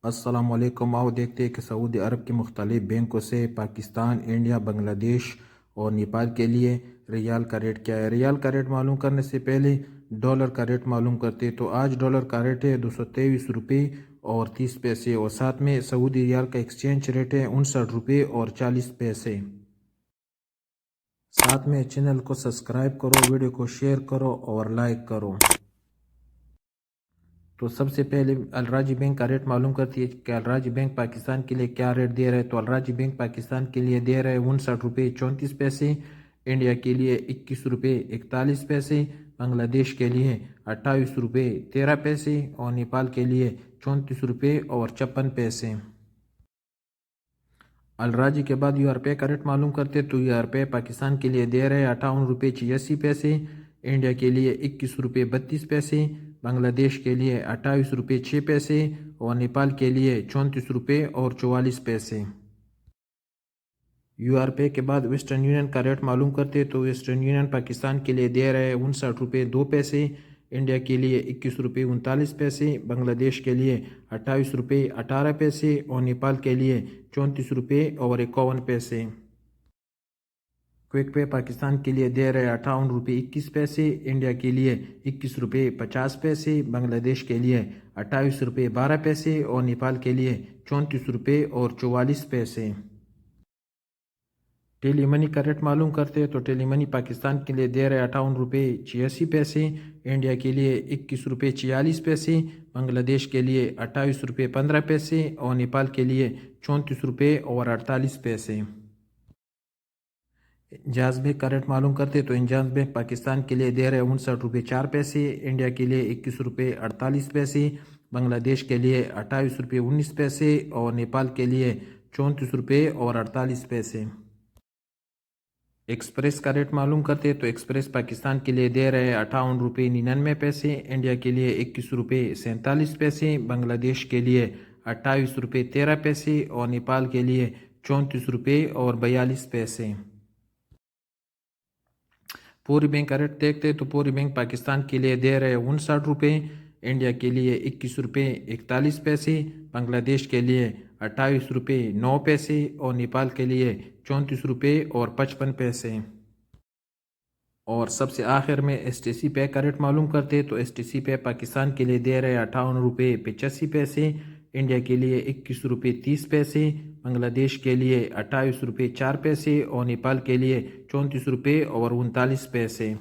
السلام علیکم۔ آؤ دیکھتے ہیں کہ سعودی عرب کے مختلف بینکوں سے پاکستان، انڈیا، بنگلہ دیش اور نیپال کے لیے ریال کا ریٹ کیا ہے۔ ریال کا ریٹ معلوم کرنے سے پہلے ڈالر کا ریٹ معلوم کرتے ہیں۔ تو آج ڈالر کا ریٹ ہے 223 روپے اور 30 پیسے، اور ساتھ میں سعودی ریال کا ایکسچینج ریٹ ہے 59 روپے اور 40 پیسے۔ ساتھ میں چینل کو سبسکرائب کرو، ویڈیو کو شیئر کرو اور لائک کرو۔ تو سب سے پہلے الراجی بینک کا ریٹ معلوم کرتی ہے کہ الراجی بینک پاکستان کے لیے کیا ریٹ دے رہا ہے۔ تو الراجی بینک پاکستان کے لیے دے رہا ہے 59 روپے 34 پیسے، انڈیا کے لیے 21 روپے 41 پیسے، بنگلہ دیش کے لیے 28 روپے 13 پیسے اور نیپال کے لیے 34 روپے اور 56 پیسے۔ الراجی کے بعد یو آر پے کا ریٹ معلوم کرتے تو یو آر پے پاکستان کے لیے دے رہے 58 روپے 86 پیسے، انڈیا کے لیے 21 روپے 32 پیسے، بنگلہ دیش کے لیے 28 روپے 6 پیسے اور نیپال کے لیے 34 روپے اور 44 پیسے۔ یو آر پے کے بعد ویسٹرن یونین کا ریٹ معلوم کرتے تو ویسٹرن یونین پاکستان کے لیے دے رہے 59 روپے 2 پیسے، انڈیا کے لیے 21 روپے 39 پیسے، بنگلہ دیش کے لیے 28 روپے 18 پیسے اور نیپال کے لیے 34 روپے اور 51 پیسے۔ کوئک پے پاکستان کے لیے دے رہے 58 روپے 21 پیسے، انڈیا کے لیے 21 روپے 50 پیسے، بنگلہ دیش کے لیے 28 روپے 12 پیسے اور نیپال کے لیے 34 روپے اور 44 پیسے۔ ٹیلی منی کا ریٹ معلوم کرتے تو ٹیلی منی پاکستان کے لیے دے رہے 58 روپے 86 پیسے، انڈیا کے لیے 21 روپے 46 پیسے، بنگلہ دیش کے لیے 28 روپے 15 پیسے اور نیپال کے لیے 34 روپے اور 48 پیسے۔ انجاز بینک کا ریٹ معلوم کرتے تو انجاز بینک پاکستان کے لیے دے رہے 59 روپے 4 پیسے، انڈیا کے لیے 21 روپے 48 پیسے، بنگلہ دیش کے لیے 28 روپے 19 پیسے اور نیپال کے لیے 34 روپے اور 48 پیسے۔ ایکسپریس کا ریٹ معلوم کرتے تو ایکسپریس پاکستان کے لیے دے رہے 58 روپے 99 پیسے، انڈیا کے لیے 21 روپے 47 پیسے، بنگلہ دیش کے لیے 28 روپے 13 پیسے اور نیپال کے لیے 34 روپے اور 42 پیسے۔ پوری بینک کا ریٹ دیکھتے تو پوری بینک پاکستان کے لیے دے رہے 59 روپے، انڈیا کے لیے 21 روپے 41 پیسے، بنگلہ دیش کے لیے 28 روپے 9 پیسے اور نیپال کے لیے 34 روپے اور 55 پیسے۔ اور سب سے آخر میں ایس ٹی سی پے کا ریٹ معلوم کرتے تو ایس ٹی سی پے پاکستان کے لیے دے رہے 58 روپے 85 پیسے، انڈیا کے لیے 21 روپے 30 پیسے، بنگلہ دیش کے لیے 28 روپے 4 پیسے اور نیپال کے لیے 34 روپے اور 39 پیسے۔